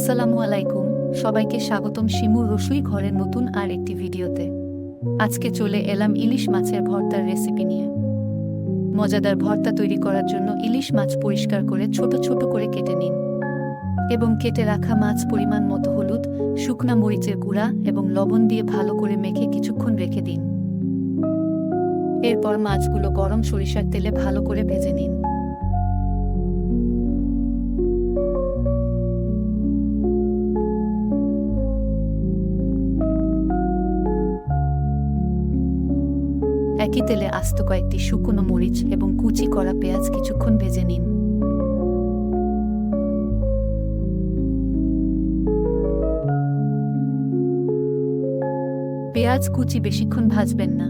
আসসালামু আলাইকুম, সবাইকে স্বাগতম শিমুর রসুই ঘরের নতুন আর একটি ভিডিওতে। আজকে চলে এলাম ইলিশ মাছের ভর্তার রেসিপি নিয়ে। মজাদার ভর্তা তৈরি করার জন্য ইলিশ মাছ পরিষ্কার করে ছোট ছোট করে কেটে নিন এবং কেটে রাখা মাছ পরিমাণ মতো হলুদ, শুকনা মরিচের গুঁড়া এবং লবণ দিয়ে ভালো করে মেখে কিছুক্ষণ রেখে দিন। এরপর মাছগুলো গরম সরিষার তেলে ভালো করে ভেজে নিন। একই তেলে আস্ত কয়েকটি শুকনো মরিচ এবং কুচি করা পেঁয়াজ কিছুক্ষণ ভেজে নিন। পেঁয়াজ কুচি বেশিক্ষণ ভাজবেন না।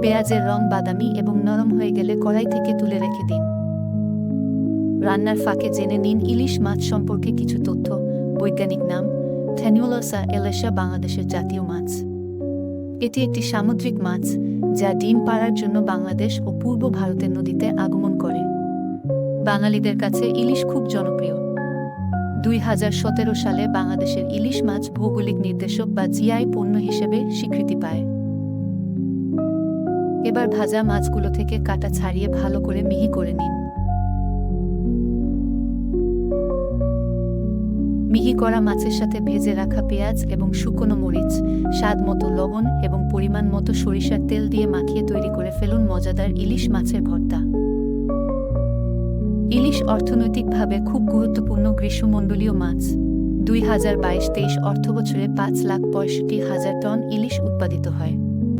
পেঁয়াজের রং বাদামি এবং নরম হয়ে গেলে কড়াই থেকে তুলে রেখে দিন। রান্নার ফাঁকে জেনে নিন ইলিশ মাছ সম্পর্কে কিছু তথ্য। বৈজ্ঞানিক নাম থ্যানিওলোসা এলেসা, বাংলাদেশের জাতীয় মাছ। এটি একটি সামুদ্রিক মাছ যা ডিম পাড়ার জন্য বাংলাদেশ ও পূর্ব ভারতের নদীতে আগমন করে। বাঙালিদের কাছে ইলিশ খুব জনপ্রিয়। 2017 সালে বাংলাদেশের ইলিশ মাছ ভৌগোলিক নির্দেশক বা জিআই পণ্য হিসেবে স্বীকৃতি পায়। এবার ভাজা মাছগুলো থেকে কাটা ছাড়িয়ে ভালো করে মিহি করে নিন। মিহি করা মাছের সাথে ভেজে রাখা পেঁয়াজ এবং শুকনো মরিচ, স্বাদ মতো লবণ এবং পরিমাণ মতো সরিষার তেল দিয়ে মাখিয়ে তৈরি করে ফেলুন মজাদার ইলিশ মাছের ভর্তা। ইলিশ অর্থনৈতিকভাবে খুব গুরুত্বপূর্ণ গ্রীষ্মমণ্ডলীয় মাছ। 2022-23 অর্থবছরে 5,65,000 টন ইলিশ উৎপাদিত হয়।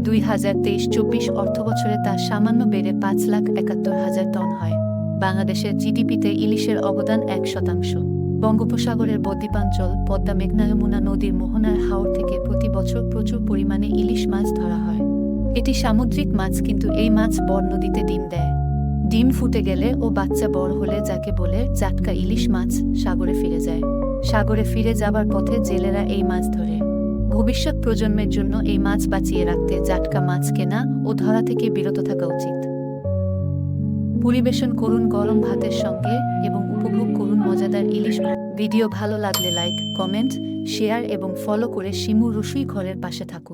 2023-24 অর্থবছরে তা সামান্য বেড়ে 5,71,000 টন হয়। বাংলাদেশের জিডিপিতে ইলিশের অবদান 1%। বঙ্গোপসাগরের বদ্বীপাঞ্চল, পদ্মা, মেঘনা, যমুনা নদীর মোহনার হাওর থেকে প্রতি বছর প্রচুর পরিমাণে ইলিশ মাছ ধরা হয়। এটি সামুদ্রিক মাছ, কিন্তু এই মাছ বড় নদীতে ডিম দেয়। ডিম ফুটে গেলে ও বাচ্চা বড় হলে যাকে বলে জাটকা ইলিশ মাছ সাগরে ফিরে যায়। সাগরে ফিরে যাবার পথে জেলেরা এই মাছ ধরে। ভবিষ্যৎ প্রজন্মের জন্য এই মাছ বাঁচিয়ে রাখতে জাটকা মাছ কেনা ও ধরা থেকে বিরত থাকা উচিত। পরিবেশন করুন গরম ভাতের সঙ্গে এবং উপভোগ করুন মজাদার ইলিশ ভাত। ভিডিও ভালো লাগলে লাইক, কমেন্ট, শেয়ার এবং ফলো করে শিমুর রসুই ঘরের পাশে থাকুন।